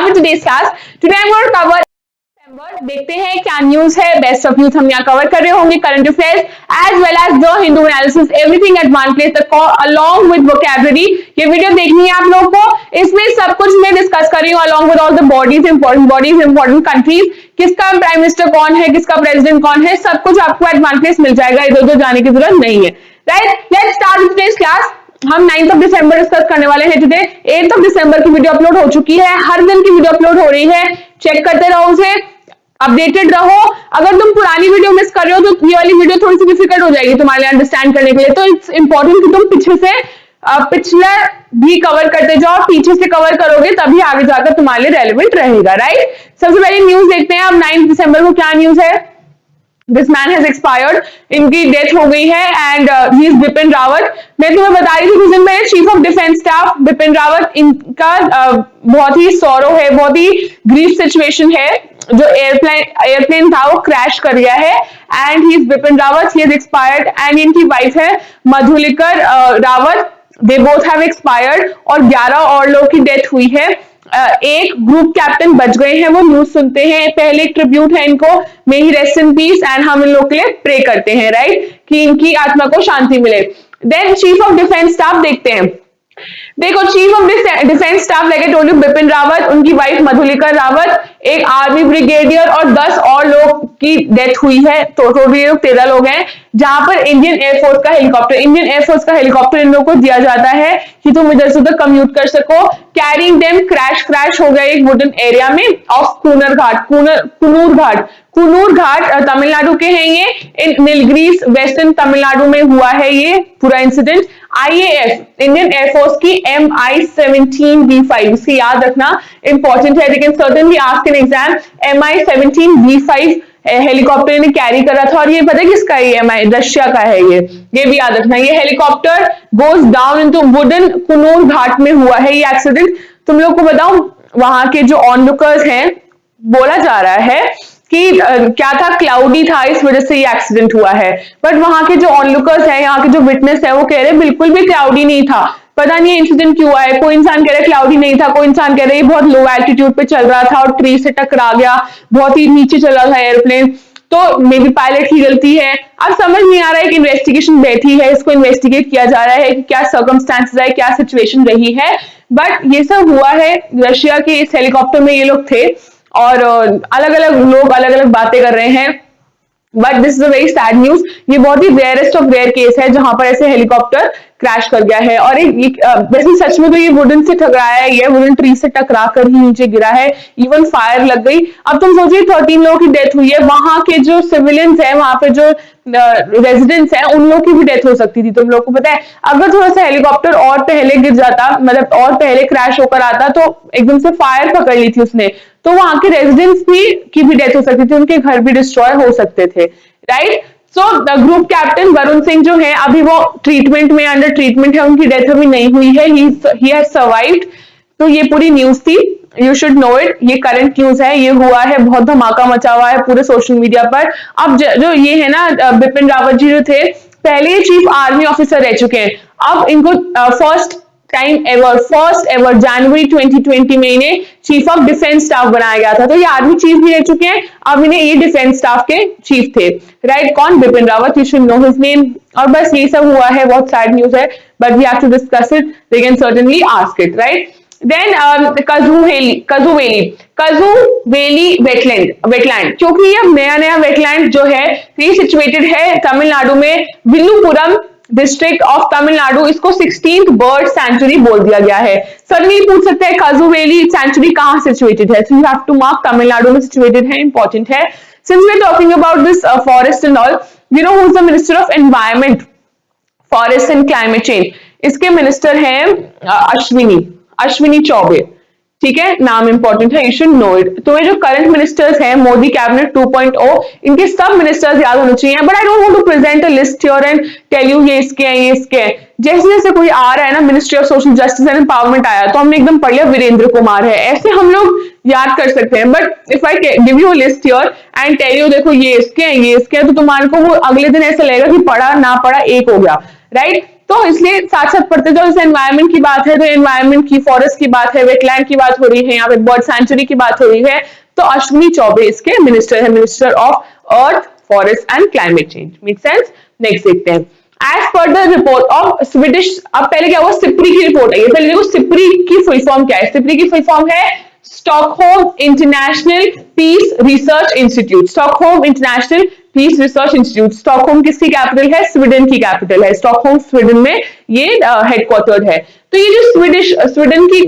start with today's class. Today I'm going to cover देखते हैं क्या न्यूज है, बेस्ट ऑफ न्यूज हम यहाँ कवर कर रहे होंगे, current affairs as well as the Hindu analysis, everything at one place along with vocabulary. ये वीडियो देखनी है आप लोगों को, इसमें सब कुछ मैं डिस्कस कर रही हूँ along with all the bodies, important countries, किसका प्राइम मिनिस्टर कौन है, किसका प्रेसिडेंट कौन है, सब कुछ आपको एट वन प्लेस मिल जाएगा, इधर उधर जाने की जरूरत नहीं है। Right, let's start with today's class. हम 9th ऑफ दिसंबर डिस्कस करने वाले हैं टुडे। 8th ऑफ दिसंबर की वीडियो अपलोड हो चुकी है, हर दिन की वीडियो अपलोड हो रही है, चेक करते रहो उसे, अपडेटेड रहो। अगर तुम पुरानी वीडियो मिस कर रहे हो तो ये वाली वीडियो थोड़ी सी डिफिकल्ट हो जाएगी तुम्हारे लिए अंडरस्टैंड करने के लिए, तो इट्स इंपॉर्टेंट कि तुम पीछे से पिछला भी कवर करते जाओ, पीछे से कवर करोगे तभी आगे जाकर तुम्हारे लिए रेलेवेंट रहेगा। राइट, सबसे पहले न्यूज देखते हैं अब 9 दिसंबर को क्या न्यूज है। दिस मैन हैज एक्सपायर्ड, इनकी डेथ हो गई है and he is Bipin Rawat. मैं तुम्हें बता रही थी कुछ दिन पहले, chief of defence staff Bipin Rawat, इनका बहुत ही सॉरो है, बहुत ही ग्रीफ सिचुएशन है। जो एयरप्लेन था वो क्रैश कर गया है and he is Bipin Rawat, he has expired and इनकी वाइफ है Madhulika Rawat, they both have expired और 11 और लोगों की डेथ हुई है। एक ग्रुप कैप्टन बच गए हैं, वो न्यूज सुनते हैं, पहले एक ट्रिब्यूट है इनको, मे ही रेस्ट इन पीस, एंड हम इन लोग के लिए प्रे करते हैं, राइट, कि इनकी आत्मा को शांति मिले। Then chief of defence staff देखते हैं। देखो, chief of defence staff like I told you Bipin Rawat, उनकी वाइफ मधुलिकर रावत, एक आर्मी ब्रिगेडियर और 10 और लोग की डेथ हुई है, तो टोटली लोग 13 लोग हैं, जहां पर इंडियन एयरफोर्स का हेलीकॉप्टर इन लोगों को दिया जाता है कि तुम इधर से उधर कम्यूट कर सको। कैरिंग देम क्रैश हो गया एक वुडन एरिया में ऑफ कुनूर घाट तमिलनाडु के हैं ये, इन नीलगिरीज वेस्टर्न तमिलनाडु में हुआ है ये पूरा इंसिडेंट। IAF इंडियन एयरफोर्स की MI-17V5, इसकी याद रखना इंपॉर्टेंट है, लेकिन certainly ask in exam. MI-17V5 helicopter ने कैरी करा था और ये पता है किसका है, MI रशिया का है ये भी याद रखना। ये helicopter goes down into wooden Coonoor घाट में हुआ है ये एक्सीडेंट। तुम लोग को बताऊं, वहां के जो ऑनलुकर्स हैं, बोला जा रहा है कि क्या था, क्लाउडी था, इस वजह से ये एक्सीडेंट हुआ है, बट वहां के जो ऑनलुकर्स हैं, यहाँ के जो विटनेस है, वो कह रहे हैं बिल्कुल भी क्लाउडी नहीं था, पता नहीं इंसिडेंट क्यों हुआ है। कोई इंसान कह रहा है क्लाउडी नहीं था, कोई इंसान कह रहा है ये बहुत लो एल्टीट्यूड पे चल रहा था और ट्री से टकरा गया, बहुत ही नीचे चला था एयरप्लेन, तो मे बी पायलट की गलती है। अब समझ नहीं आ रहा है कि इन्वेस्टिगेशन बैठी है, इसको इन्वेस्टिगेट किया जा रहा है कि क्या सर्कमस्टांसेस है, क्या सिचुएशन रही है, बट ये सब हुआ है। रशिया के इस हेलीकॉप्टर में ये लोग थे और अलग अलग लोग अलग अलग बातें कर रहे हैं, but this is a very sad news. ये बहुत ही रेयरेस्ट ऑफ रेयर केस है जहां पर ऐसे हेलीकॉप्टर क्रैश कर गया है, और वैसे सच में तो ये वुडन से टकराया है, ये वुडन ट्री से टकरा कर ही नीचे गिरा है, इवन फायर लग गई। अब तुम सोचिए 13 लोगों की डेथ हुई है, वहां के जो सिविलियंस है, वहां पे जो रेजिडेंट्स हैं, उन लोगों की भी डेथ हो सकती थी। तुम लोग को पता है, अगर थोड़ा सा हेलीकॉप्टर और पहले गिर जाता, मतलब और पहले क्रैश होकर आता, तो एकदम से फायर पकड़ ली थी उसने, तो वहां के रेजिडेंट्स की भी डेथ हो सकती थी, उनके घर भी डिस्ट्रॉय हो सकते थे। Right, so the group captain Varun Singh जो है, अभी वो ट्रीटमेंट में, अंडर ट्रीटमेंट है, उनकी डेथ अभी नहीं हुई है, ही हैज सर्वाइव्ड। तो ये पूरी न्यूज थी, यू शुड नो इट, ये करंट न्यूज है, ये हुआ है, बहुत धमाका मचा हुआ है पूरे सोशल मीडिया पर। अब जो ये है ना, बिपिन रावत जी जो थे, पहले चीफ आर्मी ऑफिसर रह चुके हैं, अब इनको फर्स्ट एवर जनवरी 2020 में इन्हें चीफ ऑफ डिफेंस स्टाफ बनाया गया था, तो ये आर्मी चीफ भी रह चुके हैं, अब इन्हें ये डिफेंस स्टाफ के चीफ थे। राइट, कौन, Bipin Rawat, you should know his name. और बस ये सब हुआ है, बहुत सैड न्यूज है, but we have to discuss it, they can certainly ask it. Right, then Kazhuveli wetland, क्योंकि ये नया वेटलैंड जो है, ये सिचुएटेड है तमिलनाडु में, विल्लुपुरम डिस्ट्रिक्ट ऑफ तमिलनाडु, इसको 16th बर्ड सेंचुरी बोल दिया गया है। सडनली पूछ सकते हैं कजुवेली सेंचुरी कहां सिचुएटेड है, so you have to mark Tamil Nadu में सिचुएटेड है, इंपॉर्टेंट है। Since we are talking about this forest and all, you know who is the minister of environment, forest and climate change, इसके minister हैं अश्विनी चौबे, ठीक है, नाम इंपॉर्टेंट है, यू शुड नो इट। तो ये जो करंट मिनिस्टर्स हैं, मोदी कैबिनेट 2.0, इनके सब मिनिस्टर्स याद होने चाहिए, but I don't want to present a list here and tell you ये इसके हैं। जैसे जैसे कोई आ रहा है ना, ministry of social justice and empowerment आया, तो हमने एकदम पढ़ लिया वीरेंद्र कुमार है, ऐसे हम लोग याद कर सकते हैं, but if I give you a list here and tell you देखो ये इसके हैं, तो तुम्हारे को वो अगले दिन ऐसा लगेगा कि पढ़ा ना पढ़ा एक हो गया। राइट, तो इसलिए साथ साथ पढ़ते जाओ। जैसे एनवायरमेंट की बात है तो एनवायरमेंट की, फॉरेस्ट की बात है, वेटलैंड की बात हो रही है, यहाँ पे बर्ड सेंचुरी की बात हो रही है। तो अश्विनी चौबे इसके मिनिस्टर है, minister of earth, forest and climate change. Make sense? Next देखते हैं। As per the report of Swedish, अब पहले क्या हुआ, सिप्री की रिपोर्ट है। पहले देखो सिप्री की फुल फॉर्म क्या है। सिप्री की फुल फॉर्म है Stockholm International Peace Research Institute. Stockholm International Peace Research Institute. Stockholm किसकी कैपिटल है? स्वीडन की कैपिटल है। स्टॉकहोम स्वीडन में ये हेडक्वार्टर्ड है। तो ये जो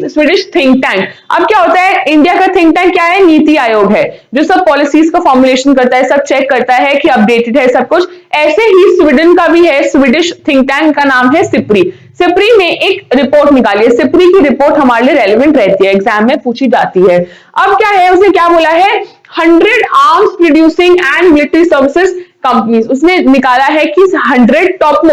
स्वीडिश थिंक टैंक, अब क्या होता है, इंडिया का थिंक टैंक क्या है? नीति आयोग है, जो सब पॉलिसीज का फॉर्मुलेशन करता है, सब चेक करता है कि अपडेटेड है सब कुछ। ऐसे ही स्वीडन का भी है स्वीडिश थिंक टैंक, का नाम है सिप्री। सिप्री ने एक रिपोर्ट निकाली है। सिप्री की रिपोर्ट हमारे लिए रेलेवेंट रहती है, एग्जाम में पूछी जाती है। अब क्या है, उसने क्या बोला है, 100 arms producing and military services companies, उसने निकाला है कि 100 टॉप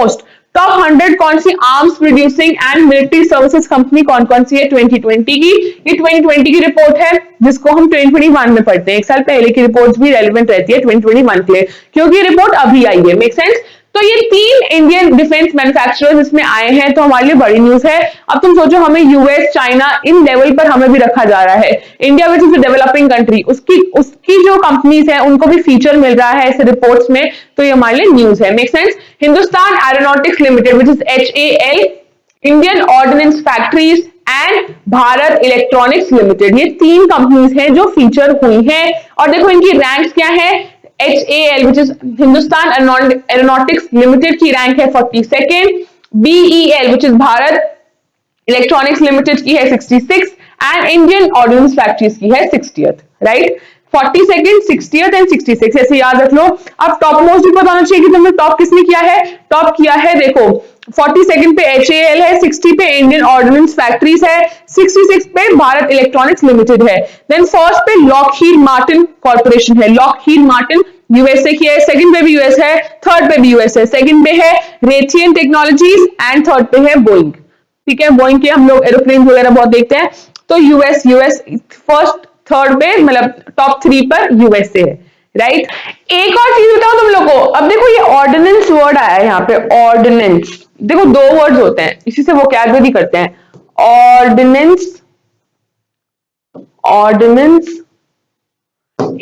100 कौन सी arms producing and military services company कौन कौन सी है 2020 की। ये 2020 की रिपोर्ट है, जिसको हम 2021 में पढ़ते हैं। एक साल पहले की रिपोर्ट्स भी रेलेवेंट रहती है 2021 के लिए, क्योंकि रिपोर्ट अभी आई है। Make sense? तो ये 3 इंडियन डिफेंस मैन्युफैक्चरर्स इसमें आए हैं, तो हमारे लिए बड़ी न्यूज है। अब तुम सोचो, हमें यूएस, चाइना, इन लेवल पर हमें भी रखा जा रहा है। India which is developing country, उसकी जो कंपनीज है उनको भी फीचर मिल रहा है ऐसे रिपोर्ट्स में, तो ये हमारे लिए न्यूज है। Make sense? Hindustan aeronautics limited which is HAL, Indian ordinance factories and Bharat electronics limited, ये 3 कंपनीज हैं जो फीचर हुई हैं। और देखो इनकी रैंक्स क्या है। HAL which is Hindustan aeronautics limited की रैंक है 42nd, BEL which is Bharat electronics limited की है 66 एंड इंडियन ऑर्डिनेंस फैक्ट्रीज की है 60th, right. 42nd, 60th and 66 ऐसे याद रख लो। अब टॉप मोस्ट भी पता होना चाहिए कि तुमने टॉप किसने किया है। टॉप किया है, देखो 42nd पे HAL है, 60 पे इंडियन ऑर्डिनेंस फैक्ट्रीज है, 66 पे भारत इलेक्ट्रॉनिक्स लिमिटेड है। देन फर्स्ट पे लॉकहीड मार्टिन कॉर्पोरेशन है, लॉकहीड मार्टिन यूएसए की है, सेकंड पे भी यूएस है, थर्ड पे भी यूएस है, सेकंड पे है रेथियन टेक्नोलॉजीज एंड थर्ड पे है बोइंग। ठीक है, बोइंग के हम लोग एरोप्लेन वगैरह बहुत देखते हैं, तो यूएस फर्स्ट थर्ड पे, मतलब टॉप 3 पर यूएसए है, राइट। एक और चीज बताओ तुम लोग को, अब देखो ये ऑर्डिनेंस वर्ड आया है यहाँ पे, ऑर्डिनेंस। देखो 2 वर्ड्स होते हैं, इसी से वोकैबुलरी करते हैं। ऑर्डिनेंस, ऑर्डिनेंस,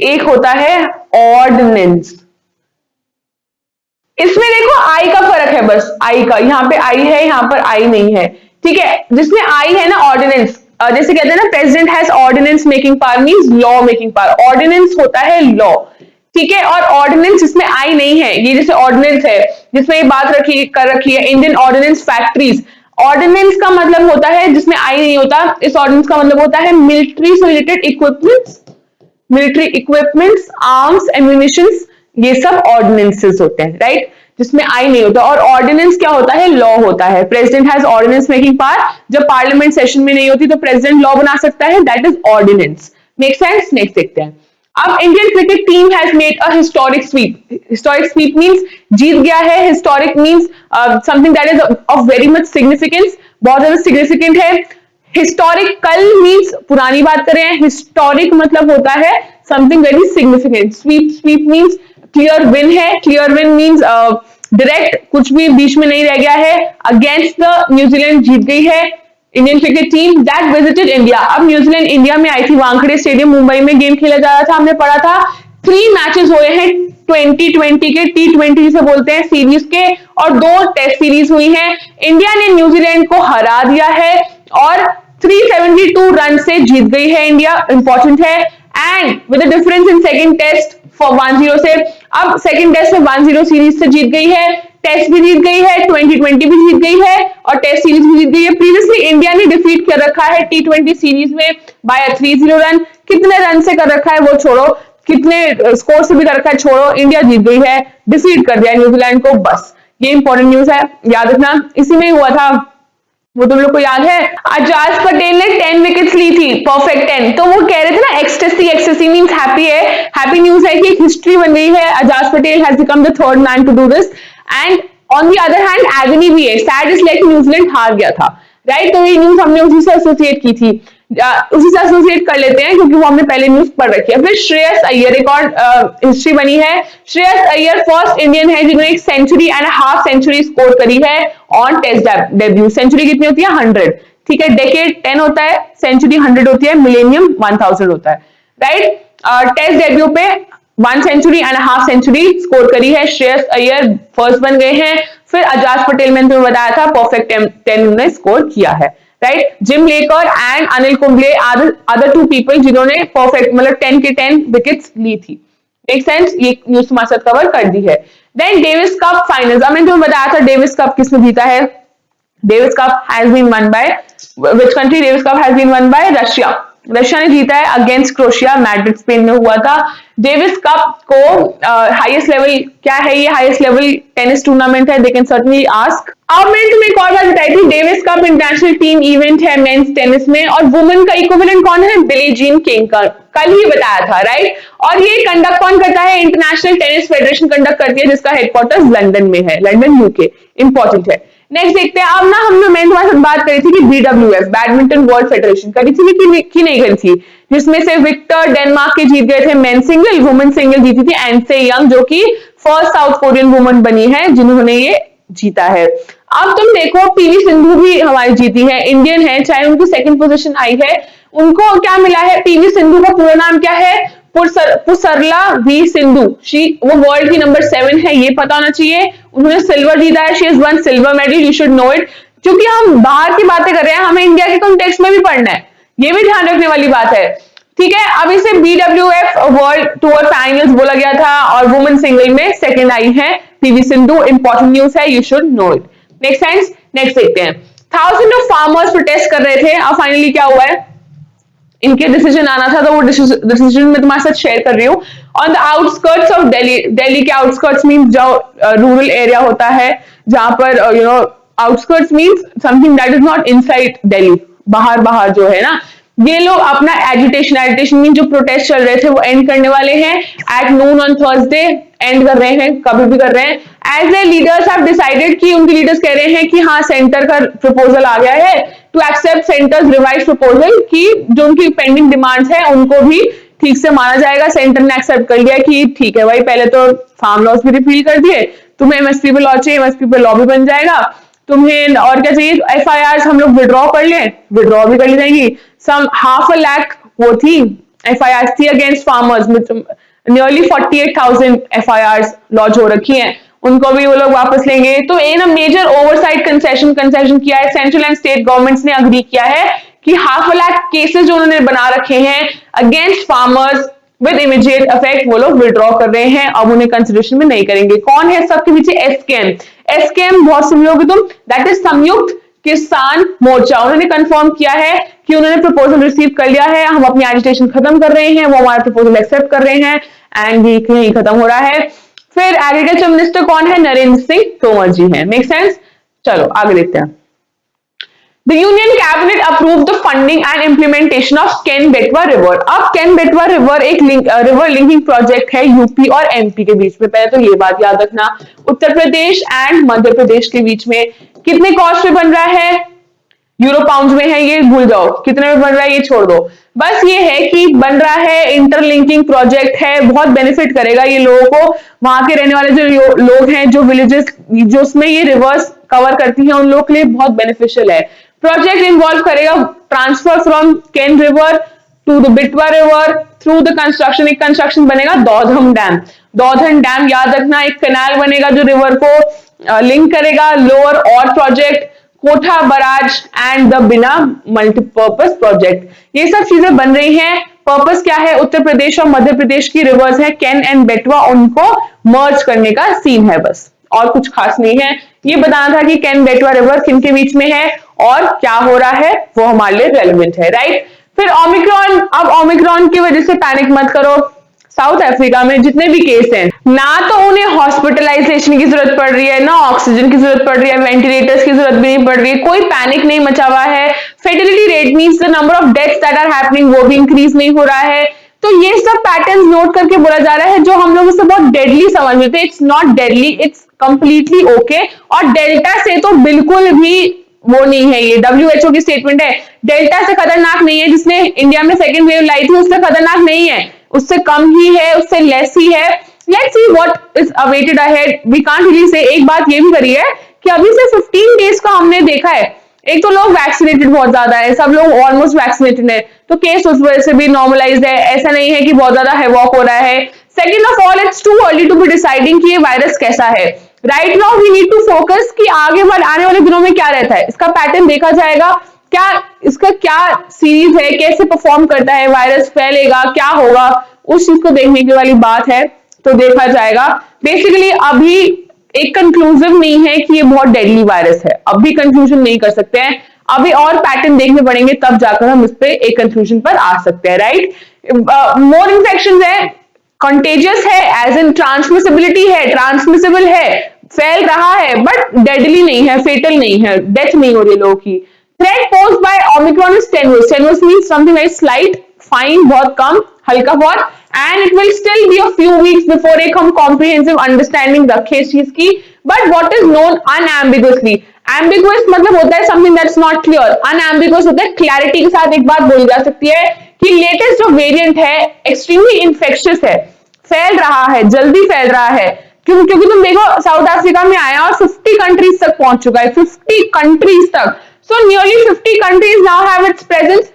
एक होता है ऑर्डिनेंस। इसमें देखो आई का फर्क है, बस आई का, यहाँ पे आई है, यहाँ पर आई नहीं है। ठीक है, जिसमें आई है ना ऑर्डिनेंस, जैसे कहते हैं ना president has ordinance making power means law making power, ordinance होता है लॉ। ठीक है, और ऑर्डिनेंस जिसमें आई नहीं है, ये जैसे ऑर्डिनेंस है जिसमें ये बात कर रखी है इंडियन ऑर्डिनेंस फैक्ट्रीज, ऑर्डिनेंस का मतलब होता है जिसमें आई नहीं होता, इस ऑर्डिनेंस का मतलब होता है मिलिट्री से related equipments, military equipments, arms, ammunitions, ये सब ऑर्डिनेंसेस होते हैं, राइट, जिसमें आई नहीं होता। और ऑर्डिनेंस क्या होता है, लॉ होता है। President has ordinance making power, जब पार्लियामेंट सेशन में नहीं होती तो प्रेसिडेंट लॉ बना सकता है, that is ordinance. Make sense? Next देखते हैं। अब Indian cricket team has made a historic sweep. Historic sweep means जीत गया है, historic means something that is of very much significance, बहुत ज्यादा सिग्निफिकेंट है। हिस्टोरिकल मींस पुरानी बात कर रहे हैं, हिस्टोरिक मतलब होता है something very significant. Sweep means clear win है, क्लियर विन मींस डायरेक्ट, कुछ भी बीच में नहीं रह गया है। अगेंस्ट द न्यूजीलैंड जीत गई है Indian cricket team that visited India. अब न्यूजीलैंड इंडिया में आई थी, वानखेड़े स्टेडियम मुंबई में गेम खेला जा रहा था, हमने पढ़ा था। 3 मैचेस हुए हैं 2020 के, T20 जिसे बोलते हैं सीरीज के, और 2 टेस्ट सीरीज हुई हैं। इंडिया ने न्यूजीलैंड को हरा दिया है और 372 रन से जीत गई है इंडिया, इंपॉर्टेंट है। And with the difference in second test for 1-0 से, अब सेकंड टेस्ट में 1-0 सीरीज से जीत गई है, टेस्ट भी जीत गई है, 2020 भी जीत गई है और टेस्ट सीरीज भी जीत गई है। प्रीवियसली इंडिया ने डिफीट कर रखा है T20 सीरीज में बाय 3-0 रन। कितने रन से कर रखा है वो छोड़ो, कितने स्कोर से भी कर रखा है छोड़ो, इंडिया जीत गई है, डिफीट कर दिया न्यूजीलैंड को, बस ये इंपॉर्टेंट न्यूज है, याद रखना। इसी में हुआ था, वो तुम लोग को याद है, अजाज पटेल ने 10 विकेट्स ली थी, परफेक्ट 10। तो वो कह रहे थे ना एक्सटेसी मींस हैप्पी है, हैप्पी न्यूज है कि हिस्ट्री बन गई है, Ajaz Patel has become the third man to do this. And on the other hand agony भी है, सैड इज लाइक न्यूजीलैंड हार गया था, राइट। तो ये न्यूज हमने उसी से एसोसिएट की थी। उसी से एसोसिएट कर लेते हैं क्योंकि वो हमने पहले न्यूज पढ़ रखी है। फिर श्रेयस अय्यर, एक और हिस्ट्री बनी है। श्रेयस अय्यर फर्स्ट इंडियन है जिन्होंने 1.5 सेंचुरी स्कोर करी है ऑन टेस्ट डेब्यू। सेंचुरी कितनी होती है? 100। ठीक है, डेकेड 10 होता है, सेंचुरी 100 होती है, मिलेनियम 1000 होता है, राइट। टेस्ट डेब्यू पे 1.5 सेंचुरी स्कोर करी है श्रेयस अय्यर, फर्स्ट बन गए हैं। फिर अजाज पटेल, मैंने तुम्हें बताया था, परफेक्ट 10 उन्होंने स्कोर किया है, राइट। जिम लेकर and Anil Kumble other 2 people जिन्होंने परफेक्ट मतलब 10 के 10 विकेट्स ली थी। Make sense? ये न्यूज तुम्हारे साथ कवर कर दी है। देन डेविस कप फाइनल्स, अब मैंने तुम्हें बताया था डेविस कप किसने जीता है। Davis cup has been won by which country? Davis cup has been won by Russia. Russia ने जीता है अगेंस्ट क्रोशिया, मैड्रिड स्पेन में हुआ था। डेविस कप को हाईएस्ट लेवल क्या है? ये हाईएस्ट लेवल टेनिस टूर्नामेंट है, दे कैन सर्टेनली आस्क। अब मैंने तुम्हें एक और बात बताई थी, Davis cup international team event है मेंस टेनिस में, और वुमेन का इक्विवेलेंट कौन है? बिली जीन किंग का, कल ही बताया था, राइट। और ये कंडक्ट कौन करता है? इंटरनेशनल टेनिस फेडरेशन कंडक्ट करती है, जिसका हेडक्वार्टर्स लंदन में है, लंदन यूके, इंपॉर्टेंट है। नेक्स्ट देखते हैं। अब ना हमने मैं तुम्हारे साथ बात करी थी कि BWF बैडमिंटन वर्ल्ड फेडरेशन करी थी कि नहीं करी थी, जिसमें से विक्टर डेनमार्क के जीत गए थे मेन सिंगल, वुमेन सिंगल जीती थी एनसे यंग, जो कि फर्स्ट साउथ कोरियन वुमन बनी है जिन्होंने ये जीता है। अब तुम देखो पीवी सिंधु भी हमारी जीती है, इंडियन है, चाहे उनकी सेकंड पोजीशन आई है, उनको क्या मिला है? पीवी सिंधु का पूरा नाम क्या है? पुसरला वी सिंधु। वो वर्ल्ड की नंबर 7 है, ये पता होना चाहिए। उन्होंने सिल्वर जीता है, she is one silver medal, you should no it. क्योंकि हम बाहर की बातें कर रहे हैं, हमें इंडिया के कॉन्टेक्स्ट में भी पढ़ना है, ये भी ध्यान रखने वाली बात है, ठीक है। अब इसे BWF वर्ल्ड टूर फाइनल्स बोला गया था, और वुमेन सिंगल में सेकंड आई है पीवी सिंधु। इंपॉर्टेंट न्यूज है, you should no it. Next sense, next देखते हैं। थाउजेंड ऑफ फार्मर्स प्रोटेस्ट कर रहे थे, अब फाइनली क्या हुआ है? इनके डिसीजन आना था, तो वो डिसीजन मैं तुम्हारे साथ शेयर कर रही हूँ। On the outskirts of Delhi, Delhi के आउटस्कर्ट्स मीन जो रूरल एरिया होता है, जहां पर outskirts means something that is not inside Delhi, बाहर बाहर जो है ना, ये लोग अपना एजिटेशन मीन जो प्रोटेस्ट चल रहे थे वो एंड करने वाले हैं at noon on Thursday, end कर रहे हैं, कभी भी कर रहे हैं। As a leaders have decided कि उनके लीडर्स कह रहे हैं कि हाँ सेंटर का प्रपोजल आ गया है to accept centre's revise proposal, कि जो उनकी पेंडिंग डिमांड्स है उनको भी ठीक से माना जाएगा। सेंटर ने एक्सेप्ट कर लिया कि ठीक है भाई, पहले तो फार्म लॉस भी रिपील कर दिए, तुम्हें एमएसपी पे लॉ चाहिए, एमएसपी पे लॉ भी बन जाएगा, तुम्हें और क्या चाहिए? FIRs हम लोग विड्रॉ कर लें, विड्रॉ भी कर ली जाएगी। सम 1/2 लाख वो थी FIRs थी against farmers, nearly 48,000 FIRs launch हो रखी हैं, उनको भी वो लोग वापस लेंगे। तो ये ना मेजर ओवरसाइट कंसेशन किया है, सेंट्रल एंड स्टेट गवर्नमेंट्स ने अग्री किया है कि 1/2 लाख केसेस जो उन्होंने बना रखे हैं against farmers with immediate effect, वो लोग विड्रॉ कर रहे हैं, अब उन्हें कंसिडरेशन में नहीं करेंगे। कौन है सबके पीछे? एसकेएम बहुत सुन लोगे तुम, दैट इज संयुक्त किसान मोर्चा। उन्होंने कंफर्म किया है कि उन्होंने प्रपोजल रिसीव कर लिया है, हम अपनी एजिटेशन खत्म कर रहे हैं, वो हमारा प्रपोजल एक्सेप्ट कर रहे हैं, एंड ये यही खत्म हो रहा है। फिर एग्रीकल्चर मिनिस्टर कौन है? नरेंद्र सिंह तोमर जी हैं। Make sense? चलो आगे देखते हैं। The Union Cabinet approved the funding and implementation of Ken-Betwa River। अब Ken-Betwa River एक रिवर लिंकिंग प्रोजेक्ट है यूपी और एमपी के बीच में। पहले तो ये बात याद रखना, उत्तर प्रदेश एंड मध्य प्रदेश के बीच में। कितने कॉस्ट पे बन रहा है? यूरो पाउंड में है, ये भूल जाओ, कितने में बन रहा है ये छोड़ दो, बस ये है कि बन रहा है, इंटरलिंकिंग प्रोजेक्ट है, बहुत बेनिफिट करेगा ये लोगों को। वहां के रहने वाले जो लोग हैं, जो विलेजेस जो उसमें ये रिवर्स कवर करती हैं, उन लोगों के लिए बहुत बेनिफिशियल है। प्रोजेक्ट इन्वॉल्व करेगा transfer from Ken river to the Betwa river through the construction, एक कंस्ट्रक्शन बनेगा दौधम डैम। दौधम डैम याद रखना, एक कैनाल बनेगा जो रिवर को लिंक करेगा। लोअर और प्रोजेक्ट कोठा बराज एंड द बिना मल्टीपर्पज प्रोजेक्ट, ये सब चीजें बन रही हैं। पर्पस क्या है? उत्तर प्रदेश और मध्य प्रदेश की रिवर्स है केन एंड बेटवा, उनको मर्ज करने का सीन है, बस और कुछ खास नहीं है। ये बताना था कि केन बेटवा रिवर किन के बीच में है और क्या हो रहा है, वो हमारे लिए रेलिवेंट है, राइट। फिर ओमिक्रॉन, अब ओमिक्रॉन की वजह से पैनिक मत करो। साउथ अफ्रीका में जितने भी केस हैं, ना तो उन्हें हॉस्पिटलाइजेशन की जरूरत पड़ रही है, ना ऑक्सीजन की जरूरत पड़ रही है, वेंटिलेटर्स की जरूरत भी नहीं पड़ रही है, कोई पैनिक नहीं मचा हुआ है। Fatality rate means the number of deaths that are happening, वो भी इंक्रीज नहीं हो रहा है। तो ये सब पैटर्न्स नोट करके बोला जा रहा है, जो हम लोग इसे बहुत डेडली समझ लेते हैं, it's not deadly, it's completely okay. और डेल्टा से तो बिल्कुल भी वो नहीं है, ये WHO की स्टेटमेंट है। डेल्टा से खतरनाक नहीं है, जिसने इंडिया में सेकेंड वेव लाई थी उससे खतरनाक नहीं है, उससे कम ही है, उससे लेस ही है। Let's see what is awaited ahead, we can't really say. एक बात ये भी करी है कि अभी से 15 डेज का हमने देखा है, एक तो लोग वैक्सीनेटेड बहुत ज्यादा है, सब लोग ऑलमोस्ट वैक्सीनेटेड है, तो केस उस वजह से भी नॉर्मलाइज्ड है, ऐसा नहीं है कि बहुत ज्यादा हैवॉक हो रहा है। Second of all, it's too early to be deciding कि ये वायरस कैसा है। Right now we need to focus कि आगे आने वाले दिनों में क्या रहता है, इसका पैटर्न देखा जाएगा, क्या इसका क्या सीरीज है, कैसे परफॉर्म करता है, वायरस फैलेगा, क्या होगा, उस चीज को देखने की वाली बात है, तो देखा जाएगा। बेसिकली अभी एक कंक्लूसिव नहीं है कि ये बहुत डेडली वायरस है, अभी कंक्लूजन नहीं कर सकते हैं, अभी और पैटर्न देखने पड़ेंगे, तब जाकर हम इस पे एक कंक्लूजन पर आ सकते हैं। राइट, मोर इन्फेक्शन है, कंटेजियस है, एज इन ट्रांसमिसिबिलिटी है, ट्रांसमिसिबल है, फैल रहा है, बट डेडली नहीं है, फेटल नहीं है, डेथ नहीं हो रही लोगों की। Threat posed by Omicron is tenuous, tenuous means something very slight, fine, बहुत कम, हल्का बहुत, and it will still be a few weeks before एक हम कॉम्प्रिहेंसिव अंडरस्टैंडिंग रखे इस चीज की। But what is known unambiguously, ambiguous मतलब होता है something that's not clear, unambiguous होता है क्लैरिटी के साथ एक बात बोली जा सकती है कि लेटेस्ट जो वेरिएंट है एक्सट्रीमली इन्फेक्शियस है, फैल रहा है, जल्दी फैल रहा है, क्योंकि तुम देखो साउथ अफ्रीका में आया और 50 कंट्रीज तक पहुंच चुका है, 50 कंट्रीज तक। So nearly 50 countries now have its presence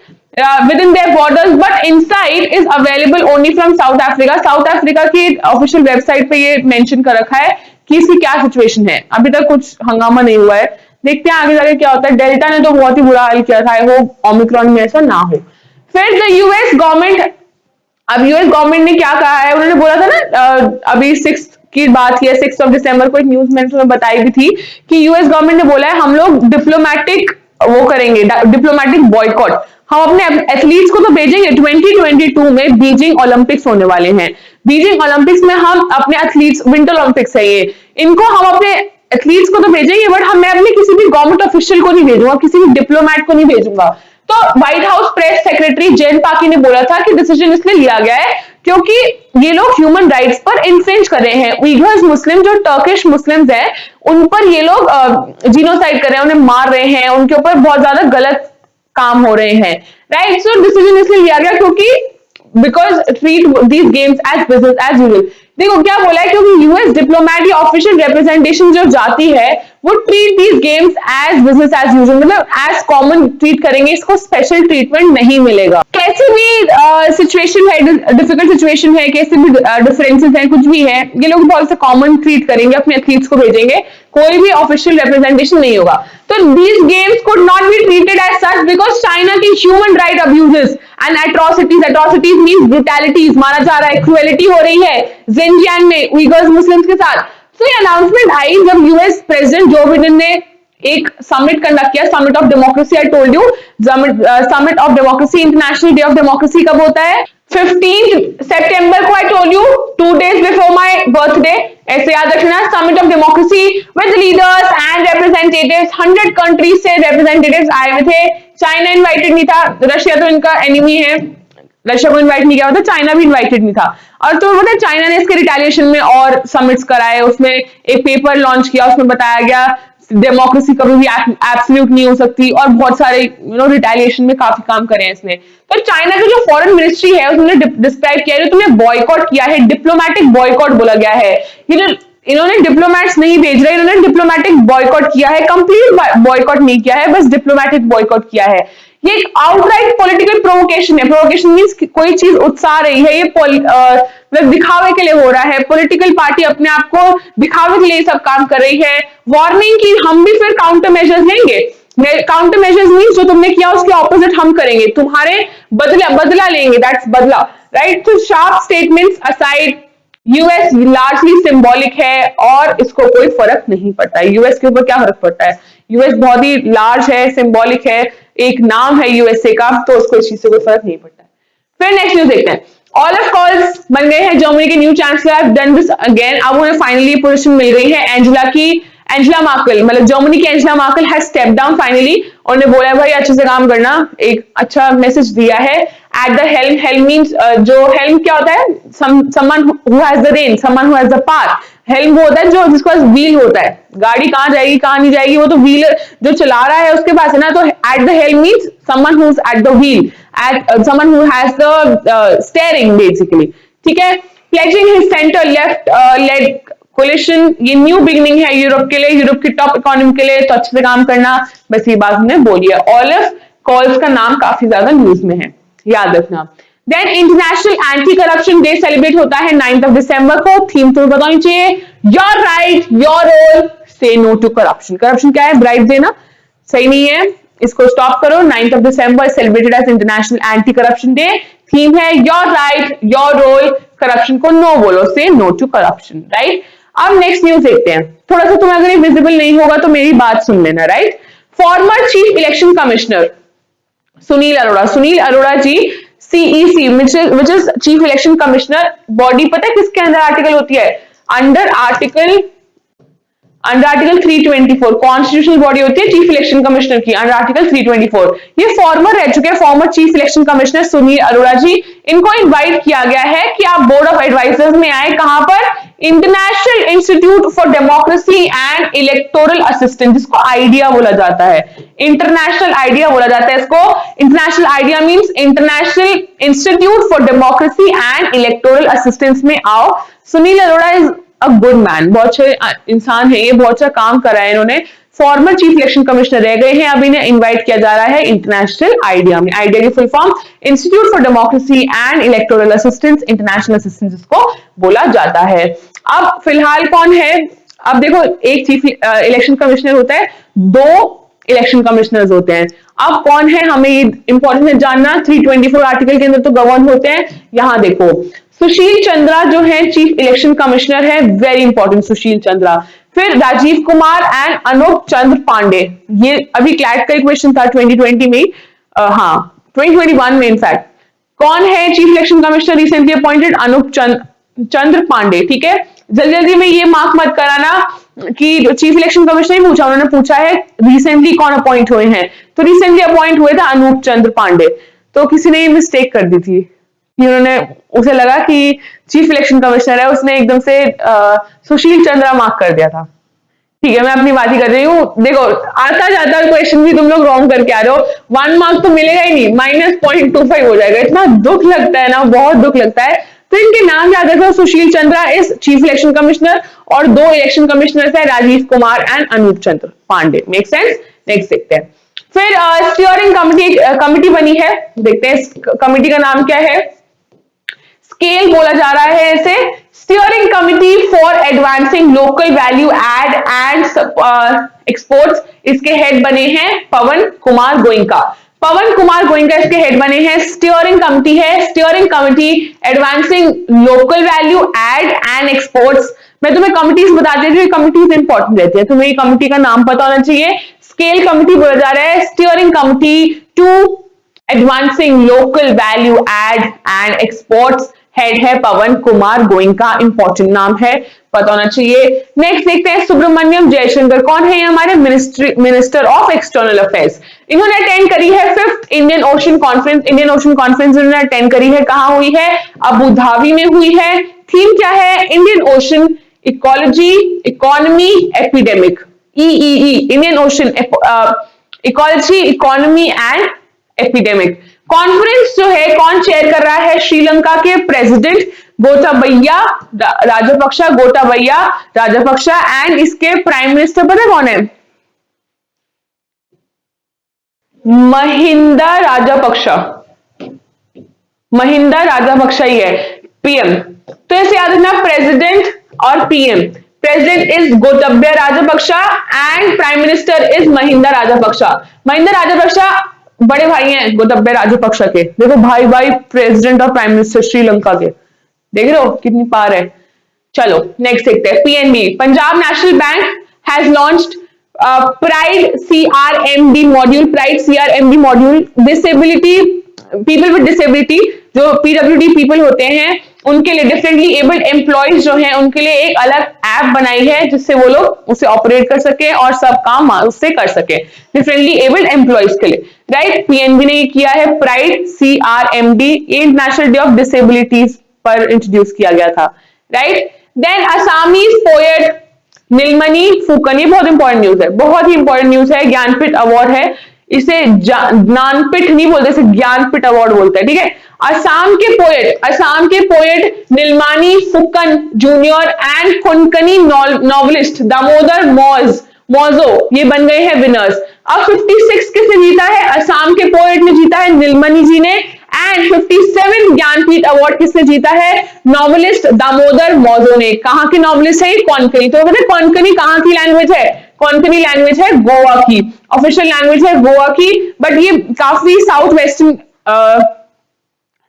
within their borders, but inside is available only from South Africa. South Africa की ऑफिशियल वेबसाइट पे ये मेंशन कर रखा है कि इसकी क्या सिचुएशन है। अभी तक कुछ हंगामा नहीं हुआ है, देखते हैं आगे जाके क्या होता है। डेल्टा ने तो बहुत ही बुरा हाल किया था, आई होप ओमिक्रॉन में ऐसा ना हो। फिर द यूएस गवर्नमेंट, अब यूएस गवर्नमेंट ने क्या कहा है, उन्होंने बोला था ना अभी 6 की बात की है, 6 दिसंबर को एक न्यूज मैंने तुम्हें बताई भी थी कि यूएस गवर्नमेंट ने बोला है हम लोग डिप्लोमेटिक वो करेंगे, डिप्लोमेटिक बॉयकॉट, हम अपने एथलीट्स को तो भेजेंगे। 2022 में बीजिंग ओलंपिक्स होने वाले हैं, बीजिंग ओलंपिक्स में हम अपने एथलीट्स, विंटर ओलंपिक्स है ये, इनको हम अपने एथलीट्स को तो भेजेंगे, बट मैं अपने किसी भी गवर्नमेंट ऑफिशियल को नहीं भेजूंगा, किसी भी डिप्लोमेट को नहीं भेजूंगा। तो व्हाइट हाउस प्रेस सेक्रेटरी जेन पाकी ने बोला था कि डिसीजन इसलिए लिया गया है क्योंकि ये लोग ह्यूमन राइट्स पर इन्फ्रिंज कर रहे हैं। उइघर्स मुस्लिम जो टर्किश मुस्लिम्स हैं उन पर ये लोग जीनोसाइड कर रहे हैं, उन्हें मार रहे हैं, उनके ऊपर बहुत ज्यादा गलत काम हो रहे हैं। राइट, सो डिसीजन इसलिए लिया गया क्योंकि because treat these games as business as usual. देखो क्या बोला है, क्योंकि यूएस डिप्लोमेट या ऑफिशियल रिप्रेजेंटेशन जो जाती है वो treat these games as business as usual, मतलब एज कॉमन ट्रीट करेंगे, इसको स्पेशल ट्रीटमेंट नहीं मिलेगा। कैसी भी सिचुएशन है, डिफिकल्ट सिचुएशन है, कैसे भी डिफरेंसेस हैं, कुछ भी है, ये लोग बहुत से कॉमन ट्रीट करेंगे, अपने एथलीट्स को भेजेंगे, कोई भी ऑफिशियल रिप्रेजेंटेशन नहीं होगा। तो these games could not be treated as such because China की human right abuses and atrocities, atrocities means brutalities, मारा जा रहा है, क्रुएलिटी हो रही है जिनजियांग में उइघर्स मुस्लिम्स के साथ। तो ये अनाउंसमेंट आई जब यूएस प्रेसिडेंट जो बिडेन ने एक समिट कंडक्ट किया, summit of democracy, I told you summit of democracy, international day of democracy कब होता है, 15 सितंबर को, आई told you 2 days before my birthday, ऐसे याद रखना। Summit of democracy with leaders and representatives, 100 countries से रिप्रेजेंटेटिव्स आए हुए थे, चाइना इनवाइटेड नहीं था, रशिया तो इनका एनिमी है, रशिया को इनवाइट नहीं किया था, चाइना भी इनवाइटेड नहीं था। और तो पता है चाइना ने इसके रिटेलिएशन में और समिट्स कराए, उसमें एक पेपर लॉन्च किया, उसमें बताया गया डेमोक्रेसी कभी भी एब्सोल्यूट नहीं हो सकती, और बहुत सारे रिटेलिएशन में काफी काम करे हैं इसने। तो चाइना की जो फॉरेन मिनिस्ट्री है उसने डिस्क्राइब किया है, तुम्हें बॉयकॉट किया है, डिप्लोमेटिक बॉयकॉट बोला गया है। इन्होंने डिप्लोमेट्स नहीं भेज रहे, इन्होंने डिप्लोमेटिक बॉयकॉट किया है, कंप्लीट बॉयकॉट नहीं किया है, बस डिप्लोमेटिक बॉयकॉट किया है। ये एक आउटराइट पॉलिटिकल प्रोवोकेशन है, प्रोवोकेशन मींस कोई चीज उत्साह रही है, ये मतलब दिखावे के लिए हो रहा है, पॉलिटिकल पार्टी अपने आप को दिखावे के लिए सब काम कर रही है। वार्निंग की हम भी फिर काउंटर मेजर्स लेंगे, काउंटर मेजर्स मींस जो तुमने किया उसके ऑपोजिट हम करेंगे, तुम्हारे बदला लेंगे, दैट्स बदला। राइट, तो sharp statements aside, US largely symbolic है और इसको कोई फर्क नहीं पड़ता है। यूएस के ऊपर क्या फर्क पड़ता है, यूएस बहुत ही लार्ज है, सिंबॉलिक है, एक नाम है यूएसए का, तो उसको इस चीज से कोई फर्क नहीं पड़ता है। फिर नेक्स्ट न्यूज देखते हैं। ऑलफ स्कॉल्स बन गए हैं जर्मनी के new chancellor, have done this again, अब उन्हें फाइनली पोजीशन मिल गई है एंजेला मार्केल, मतलब जर्मनी की Angela Merkel has step down finally, उन्होंने बोला भाई अच्छे से काम करना, एक अच्छा मैसेज दिया है। Eight the helm, helm means जो हेल्म क्या होता है, someone who has the rain, someone who has the power, helm वो होता है जो जिसके पास व्हील होता है, गाड़ी कहाँ जाएगी कहाँ नहीं जाएगी वो तो व्हील जो चला रहा है उसके पास है ना। तो at the helm means someone who is at the wheel, at someone who has the steering basically, ठीक है। Pledging his centre left led coalition, ये न्यू बिगिनिंग है यूरोप के लिए, यूरोप की टॉप इकोनॉमी के लिए, तो अच्छे से काम करना, बस ये बात हमने बोली है। ऑलिव कॉल्स का नाम काफी ज्यादा न्यूज में है, याद रखना। Then international anti corruption day celebrate होता है 9 दिसंबर को। थीम तुम्हें पता होनी चाहिए, योर राइट योर रोल से नो टू करप्शन। करप्शन क्या है? ब्राइब देना, सही नहीं है, इसको स्टॉप करो। 9 दिसंबर celebrated as international anti corruption day. Theme है your right your role, corruption को नो बोलो, से नो टू करप्शन, राइट। अब नेक्स्ट न्यूज देखते हैं। थोड़ा सा तुम्हें अगर ये विजिबल नहीं होगा तो मेरी बात सुन लेना, right. Former chief election commissioner Sunil Arora, Sunil Arora ji CEC which is chief election commissioner body, पता है किसके अंदर आर्टिकल होती है? अंडर आर्टिकल 324 कॉन्स्टिट्यूशनल बॉडी होती है चीफ इलेक्शन कमिश्नर की, अंडर आर्टिकल 324। ये फॉर्मर रह चुके हैं, former chief election commissioner Sunil Arora ji. इनको इनवाइट किया गया है कि आप बोर्ड ऑफ एडवाइजर्स में आए, कहां पर? International institute for democracy and electoral assistance, जिसको आइडिया बोला जाता है, इंटरनेशनल आइडिया बोला जाता है इसको। International idea means international institute for democracy and electoral assistance में आओ। Sunil Arora is a good man, बहुत अच्छे इंसान है ये, बहुत अच्छा काम करा है इन्होंने। फॉर्मर चीफ इलेक्शन कमिश्नर रह गए हैं, अब इन्हें इनवाइट किया जा रहा है इंटरनेशनल आइडिया में। आइडिया की full form institute for democracy and electoral assistance, international assistance इसको बोला जाता है। अब फिलहाल कौन है? अब देखो, एक चीफ इलेक्शन कमिश्नर होता है, 2 इलेक्शन कमिश्नर्स होते हैं। अब कौन है हमें ये इंपॉर्टेंट है जानना, 324 आर्टिकल के अंदर तो गवर्न होते हैं। यहां देखो, सुशील चंद्रा जो है चीफ इलेक्शन कमिश्नर है, वेरी इंपॉर्टेंट सुशील चंद्रा। फिर राजीव कुमार एंड अनूप चंद्र पांडे, ये अभी क्लैट का क्वेश्चन था 2020 में, हाँ 2021 में इनफैक्ट। कौन है chief election commissioner recently appointed? Anup Chandra Pande, ठीक है। जल्दी जल्दी में ये मार्क मत कराना कि चीफ इलेक्शन कमिश्नर ही पूछा, उन्होंने पूछा है रिसेंटली कौन अपॉइंट हुए हैं, तो रिसेंटली अपॉइंट हुए थे अनूप चंद्र पांडे। तो किसी ने ये मिस्टेक कर दी थी, उन्होंने, उसे लगा कि चीफ इलेक्शन कमिश्नर है, उसने एकदम से सुशील चंद्रा मार्क कर दिया था। ठीक है, मैं अपनी बात ही कर रही हूँ। देखो, आता जाता क्वेश्चन भी तुम लोग रॉन्ग करके आ रहे हो, 1 मार्क तो मिलेगा ही नहीं, -0.25 हो जाएगा। इतना दुख लगता है ना, बहुत दुख लगता है। तो इनके नाम याद रखो, Sushil Chandra is chief election commissioner, और 2 इलेक्शन कमिश्नर है Rajiv Kumar and Anup Chandra Pande. Make sense? Next देखते हैं। फिर स्टीयरिंग कमिटी बनी है, देखते हैं कमिटी का नाम क्या है। स्केल बोला जा रहा है इसे, steering committee for advancing local value add and exports. इसके हेड बने हैं पवन कुमार गोइंका। पवन कुमार गोइंका इसके हेड बने हैं। स्टीयरिंग कमिटी है, steering committee advancing local value add and exports. मैं तुम्हें कमिटीज बता देती हूँ, कमिटीज इंपॉर्टेंट रहती है, तुम्हें ये कमिटी का नाम पता होना चाहिए। स्केल कमिटी बोला जा रहा है, steering committee to advancing local value add and exports. Head है पवन कुमार गोइंका, इंपॉर्टेंट नाम है, पता होना चाहिए। नेक्स्ट देखते हैं सुब्रमण्यम जयशंकर। कौन है ये? हमारे मिनिस्टर ऑफ एक्सटर्नल अफेयर्स। इन्होंने अटेंड करी है 5th Indian ocean conference. Indian ocean conference इन्होंने अटेंड करी है, कहां हुई है? अबू धाबी में हुई है। थीम क्या है? Indian ocean ecology economy epidemic, EEE, Indian ocean ecology economy and epidemic. Conference जो है कौन चेयर कर रहा है? श्रीलंका के प्रेसिडेंट गोटाबया राजपक्षा एंड इसके प्राइम मिनिस्टर पता कौन है? महिंदा राजपक्षा ही है, पीएम। तो ऐसे याद रखना, प्रेसिडेंट और PM. President is Gotabaya Rajapaksa and prime minister is Mahinda Rajapaksa. Mahinda Rajapaksa बड़े भाई हैं गोटाबया राजपक्षा के। देखो, भाई भाई प्रेसिडेंट और प्राइम मिनिस्टर श्रीलंका के, देख रहे हो कितनी पार है। चलो नेक्स्ट देखते हैं। PNB, Punjab national bank has launched pride CRMD module. Pride CRMD module disability, people with disability, जो पीडब्ल्यूडी पीपल होते हैं उनके लिए, डिफरेंटली एबल्ड एम्प्लॉयज जो हैं उनके लिए एक अलग ऐप बनाई है जिससे वो लोग उसे ऑपरेट कर सके और सब काम उससे कर सके, डिफरेंटली एबल्ड एम्प्लॉयज के लिए, राइट। पीएनबी ने किया है pride CRMD, international day of disabilities पर इंट्रोड्यूस किया गया था, right. Then Assamese poet Nilmani Phukan, ये बहुत इंपॉर्टेंट न्यूज है, बहुत ही इंपॉर्टेंट न्यूज है। ज्ञानपीठ अवार्ड है, इसे ज्ञानपीठ नहीं बोलते, इसे ज्ञानपीठ अवार्ड बोलते हैं, ठीक है। असम के poet Nilmani Phukan junior and Konkani novelist Damodar Mauzo ये बन गए हैं विनर्स। अब 56 किसने जीता है? असम के पोएट ने जीता है, नीलमणि जी ने। एंड 57 ज्ञानपीठ अवार्ड किसने जीता है? नॉवलिस्ट दामोदर मौजो ने। कहां के नॉवलिस्ट है? कोंकणी। तो पता है कोंकणी कहां की लैंग्वेज है? कोंकणी लैंग्वेज है गोवा की, ऑफिशियल लैंग्वेज है गोवा की, बट ये काफी साउथ वेस्टर्न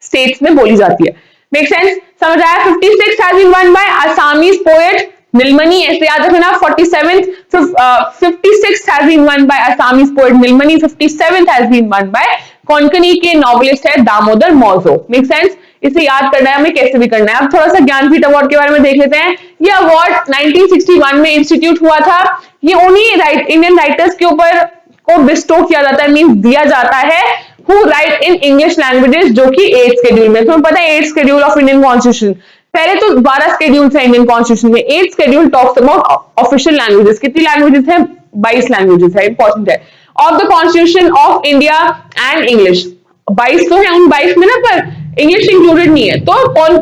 स्टेट्स में बोली जाती है। Make sense? समझ आया? 56 has been won by Assamese poet Nilmani, ऐसे याद रखना। 56 has been won by Assamese poet Nilmani, 57 has been won by Konkani के नॉवलिस्ट है दामोदर मौजो। Make sense? इसे याद करना है हमें, कैसे भी करना है। अब थोड़ा सा ज्ञानपीठ अवार्ड के बारे में देख लेते हैं। ये अवार्ड 1961 में इंस्टीट्यूट हुआ था। ये उन्हीं इंडियन राइटर्स के ऊपर को बिस्टो किया जाता है, मींस दिया जाता है, who right in English languages, जो कि 8 शेड्यूल में। तुम्हें पता है 8 शेड्यूल ऑफ इंडियन कॉन्स्टिट्यूशन, पहले तो 12 शेड्यूल है इंडियन कॉन्स्टिट्यूशन में, 8 schedule talks about official languages. कितनी लैंग्वेजेस है? 22 लैंग्वेजेस है, इंपॉर्टेंट है। Of the constitution of India and English, 22 तो है, उन 22 में ना, पर इंग्लिश इंक्लूडेड नहीं है। तो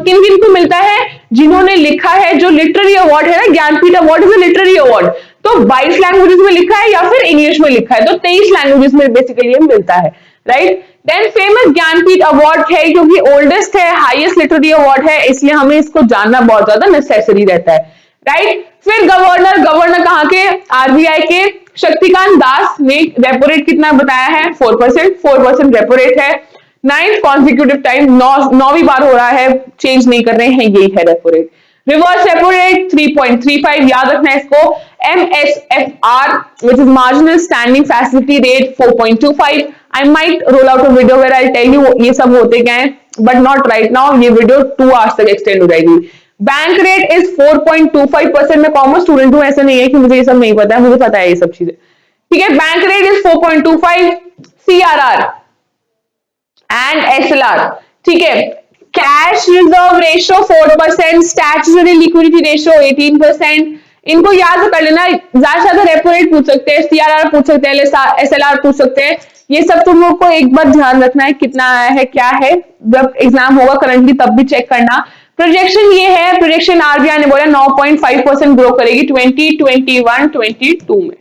किन किन को मिलता है? जिन्होंने लिखा है, जो लिटरेरी अवार्ड है ना, Jnanpith award is a literary award, तो 22 लैंग्वेजेस में लिखा है या फिर इंग्लिश में लिखा है, तो 23 लैंग्वेजेस में बेसिकली ये मिलता है, right. Then famous Jnanpith award है, क्योंकि ओल्डेस्ट है, हाईएस्ट लिटरेरी अवार्ड है, इसलिए हमें इसको जानना बहुत ज्यादा नेसेसरी रहता है, राइट। फिर गवर्नर कहाँ के? आरबीआई के। शक्तिकांत दास ने रेपो रेट कितना बताया है? 4% रेपो रेट है। 9th कॉन्सिक्यूटिव टाइम, 9वीं बार हो रहा है, चेंज नहीं कर रहे हैं, यही है repo rate. Reverse repo rate 3.35, याद रखना है इसको। MSFR which is marginal standing facility rate 4.25. I might roll out a video where I'll tell you ये सब होते क्या है, but not right now, ये वीडियो 2 आवर्स तक एक्सटेंड हो जाएगी। Bank rate is 4.25%। मैं कॉमर्स स्टूडेंट हूं, ऐसा नहीं है कि मुझे ये सब नहीं पता है, मुझे पता है ये सब चीजें, ठीक है। Bank rate is 4.25। CRR and SLR, ठीक है। Cash reserve ratio 4%, statutory liquidity ratio 18%। इनको याद कर लेना, ज्यादा से ज्यादा रेपो रेट पूछ सकते हैं, CRR पूछ सकते हैं, SLR पूछ सकते हैं, ये सब तुम लोग को एक बार ध्यान रखना है, कितना आया है, क्या है, जब एग्जाम होगा करंटली तब भी चेक करना। प्रोजेक्शन ये है, प्रोजेक्शन आरबीआई ने बोला 9.5% ग्रो करेगी 2021-22 में,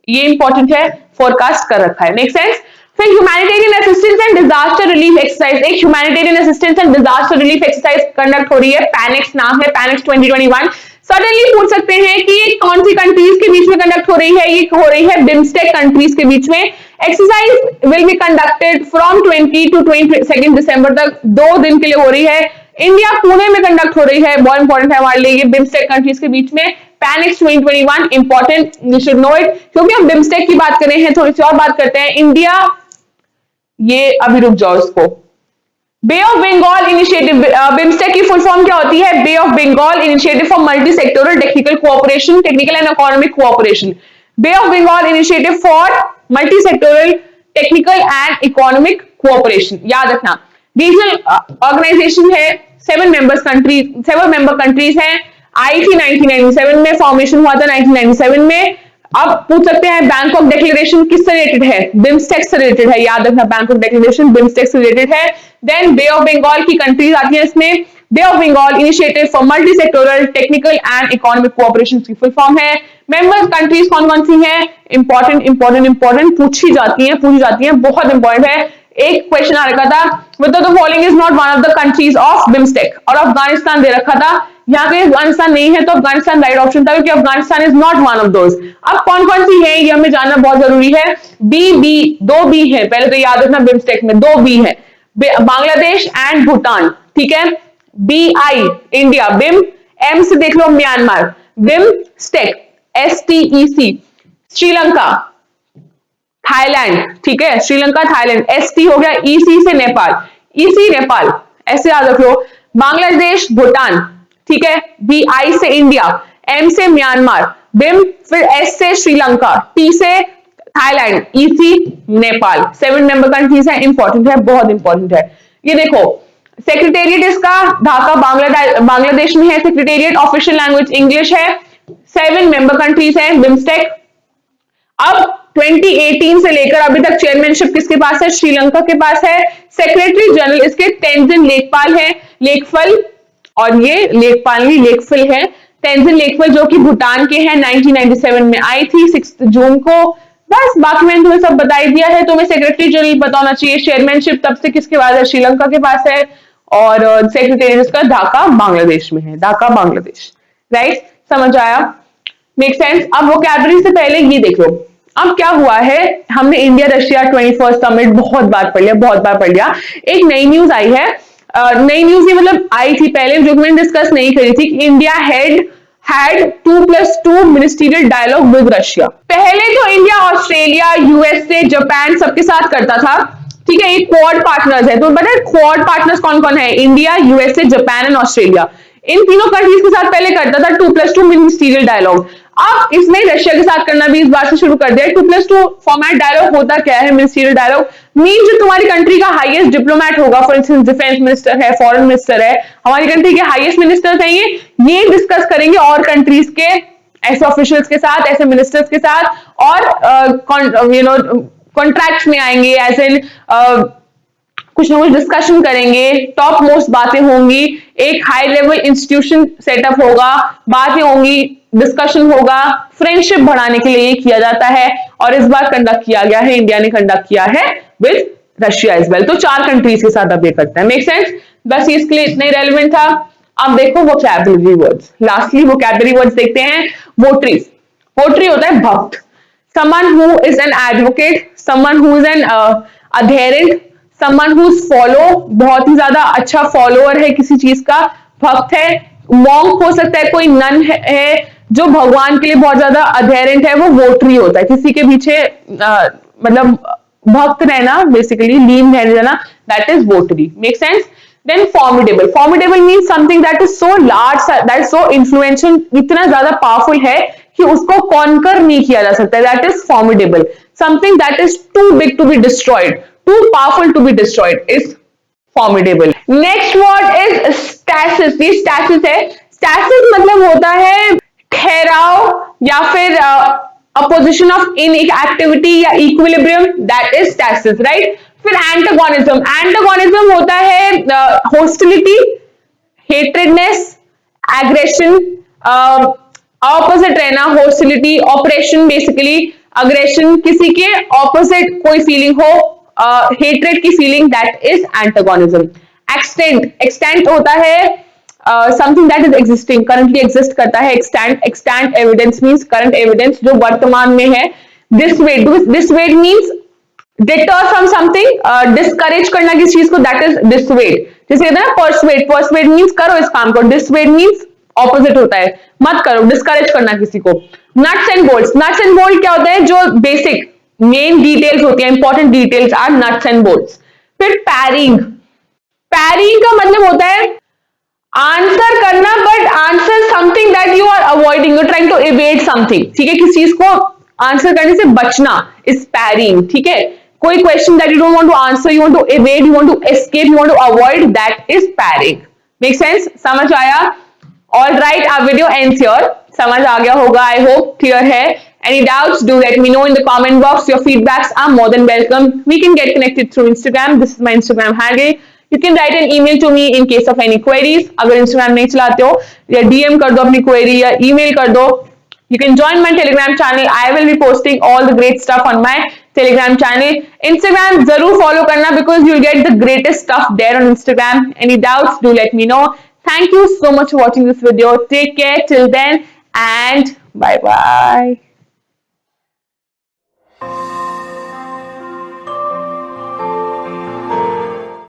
ये इंपॉर्टेंट है, फोरकास्ट कर रखा है। Next sense. फिर humanitarian assistance and disaster relief exercise, एक humanitarian assistance and disaster relief exercise conduct हो रही है, पैनिक्स नाम है, पैनिक्स 2021। सडनली पूछ सकते हैं कि ये कौन सी कंट्रीज के बीच में कंडक्ट हो रही है? ये हो रही है बिम्स्टेक कंट्रीज के बीच में। Exercise will be conducted from 20 to 22 दिसंबर तक, 2 दिन के लिए हो रही है। इंडिया पुणे में कंडक्ट हो रही है, बहुत इंपॉर्टेंट है हमारे लिए, ये बिम्स्टेक कंट्रीज के बीच में। Panics 2021 important, you should no it, क्योंकि हम बिम्स्टेक की बात कर रहे हैं, थोड़ी सी और बात करते हैं। इंडिया, ये अभी रुक जाओ इसको, bay of Bengal initiative, BIMSTEC की फुल फॉर्म क्या होती है? Bay of Bengal initiative for multi sectoral technical cooperation, technical and economic cooperation. Bay of Bengal initiative for multi sectoral technical and economic cooperation, याद रखना। रीजनल ऑर्गेनाइजेशन है, 7 मेंबर कंट्रीज हैं। आई थी 1997 में, फॉर्मेशन हुआ था 1997 में। अब पूछ सकते हैं बैंकॉक डिक्लेरेशन किससे रिलेटेड है? बिम्स्टेक से रिलेटेड है, याद रखना, बैंकॉक डिक्लेरेशन बिम्स्टेक से रिलेटेड है। देन बे ऑफ बंगाल की कंट्रीज आती है इसमें, bay of Bengal initiative for multi sectoral technical and economic cooperation की फुल फॉर्म है। मेंबर कंट्रीज कौन कौन सी हैं? इंपॉर्टेंट पूछी जाती हैं, बहुत इंपॉर्टेंट है। एक क्वेश्चन आ रखा था, मतलब the following is not one of the countries of BIMSTEC, और अफगानिस्तान दे रखा था, यहाँ पे अफगानिस्तान नहीं है, तो अफगानिस्तान राइट ऑप्शन था, क्योंकि Afghanistan is not one of those. अब कौन कौन सी है ये हमें जानना बहुत जरूरी है। बी 2 बी है, पहले तो याद रखना, बिम्स्टेक में 2 बी है, बांग्लादेश एंड भूटान, ठीक है। BI इंडिया, बिम, M से देख लो Myanmar, BIMSTEC, STEC Sri Lanka, Thailand, ठीक है, श्रीलंका थाईलैंड, ST हो गया, EC से नेपाल, EC नेपाल, ऐसे याद रख लो। बांग्लादेश भूटान, ठीक है, BI से इंडिया, M से म्यांमार, बिम, फिर S से श्रीलंका, T से Thailand, EC Nepal, 7 member countries है, इंपॉर्टेंट है, बहुत इंपॉर्टेंट है। ये देखो, सेक्रेटेरिएट इसका ढाका बांग्लादेश में है। सेक्रेटेरिएट ऑफिशियल लैंग्वेज इंग्लिश है। 7 मेंबर कंट्रीज है बिम्स्टेक। अब 2018 से लेकर अभी तक चेयरमैनशिप किसके पास है? श्रीलंका के पास है। सेक्रेटरी जनरल इसके तेंजिन लेकपाल है, लेकफल, और ये लेकपाल नहीं लेकफल है। तेंजिन लेकफल जो कि भूटान के हैं, 1997 में आई थी 6 जून को। बस बाकी मैंने तुम्हें सब बता ही दिया है। तुम्हें सेक्रेटरी जनरल पता होना चाहिए। चेयरमैनशिप तब से किसके पास है? श्रीलंका के पास है। और सेक्रेटरी इसका ढाका बांग्लादेश में है, ढाका बांग्लादेश। राइट, समझ आया? Make sense? अब वोकैबुलरी से पहले ये देखो, अब क्या हुआ है, हमने इंडिया रशिया 21st समिट बहुत बार पढ़ लिया, बहुत बार पढ़ लिया। एक नई न्यूज आई है, नई न्यूज ये मतलब आई थी पहले, जो मैंने डिस्कस नहीं करी थी। India had 2+2 ministerial dialogue with Russia. पहले तो इंडिया ऑस्ट्रेलिया यूएसए जापान सबके साथ करता था, ठीक है, ये क्वाड पार्टनर्स है। तो पता है क्वाड पार्टनर्स कौन कौन है? India, USA, Japan and Australia. इन तीनों कंट्रीज के साथ पहले करता था 2+2 मिनिस्ट्रियल डायलॉग। अब इसने रशिया के साथ करना भी इस बार से शुरू कर दिया। 2+2 फॉर्मेट डायलॉग होता क्या है? मिनिस्ट्रियल डायलॉग मीन जो तुम्हारी कंट्री का हाईएस्ट डिप्लोमेट होगा, फॉर इंस्टेंस डिफेंस मिनिस्टर है, फॉरेन मिनिस्टर है, हमारी कंट्री के हाईएस्ट मिनिस्टर्स हैं, ये डिस्कस करेंगे और कंट्रीज के ऐसे ऑफिशियल्स के साथ, ऐसे मिनिस्टर्स के साथ, और कॉन्ट्रैक्ट्स में आएंगे, एज इन कुछ ना कुछ डिस्कशन करेंगे, टॉप मोस्ट बातें होंगी, एक हाई लेवल इंस्टीट्यूशन सेटअप होगा, बातें होंगी, डिस्कशन होगा, फ्रेंडशिप बढ़ाने के लिए ये किया जाता है। और इस बार कंडक्ट किया गया है, इंडिया ने कंडक्ट किया है विद रशिया एज वेल। तो 4 कंट्रीज के साथ अब ये करता है। Make sense? बस इसके लिए इतना ही रेलेवेंट था। अब देखो vocabulary words, lastly vocabulary words देखते हैं। वोटरीज, वोटरी होता है भक्त, someone who is an advocate, someone who is an adherent, someone who's follow, बहुत ही ज्यादा अच्छा फॉलोअर है किसी चीज का, भक्त है। मॉन्क हो सकता है, कोई नन है जो भगवान के लिए बहुत ज्यादा अधेरेंट है, वो वोटरी होता है। किसी के पीछे मतलब भक्त रहना, बेसिकली लीन रह जाना, that is votary. Make sense? Then formidable, formidable means something that is so large, that is so influential, इतना ज्यादा पावरफुल है कि उसको कॉन्कर नहीं किया जा सकता, that is formidable. Something that is too big to be destroyed, too powerful to be destroyed is formidable. Next word is stasis. ये स्टैसिस है। स्टैसिस मतलब होता है ठहराव या फिर अपोजिशन ऑफ इन एक एक्टिविटी या equilibrium, that is stasis. Right? फिर एंटागोनिज्म, एंटागोनिज्म होता है होस्टिलिटी, हेट्रेडनेस, एग्रेशन, ऑपोजिट रहना, होस्टिलिटी, ऑपरेशन, बेसिकली अग्रेशन, किसी के ऑपोजिट कोई फीलिंग हो, हेट्रेड की feeling, that is antagonism. Extant, extant होता है something that is existing, currently exist करता है। Extant evidence means current evidence जो वर्तमान में है। Dissuade, dissuade means deter from something, discourage करना किसी चीज को, दैट इज डिसवेड। जैसे कहते हैं ना परसुएड, परसुएड मींस करो इस काम को, डिसवेड मींस ऑपोजिट होता है, मत करो, डिस्करेज करना किसी को। Nuts and bolts, nuts and bolt क्या होता है? जो बेसिक मेन डिटेल्स होती है, important details are nuts and bolts. फिर पैरिंग, पैरिंग का मतलब होता है आंसर करना, but answer something that you are avoiding, you trying to evade something, ठीक है, किसी चीज को आंसर करने से बचना इज पैरिंग। ठीक है, कोई question that you don't want to answer, you want to evade, you want to escape, you want to avoid, that is parrying. Make sense? समझ आया? All right, our video ends here. समझ आ गया होगा, I hope clear है। Any doubts, do let me know in the comment box. Your feedbacks are more than welcome. We can get connected through Instagram. This is my Instagram handle. You can write an email to me in case of any queries. अगर Instagram नहीं चलाते हो या DM कर दो अपनी query या email कर दो. You can join my Telegram channel. I will be posting all the great stuff on my Telegram channel. Instagram जरूर follow करना because you'll get the greatest stuff there on Instagram. Any doubts, do let me know. Thank you so much for watching this video. Take care till then and bye bye.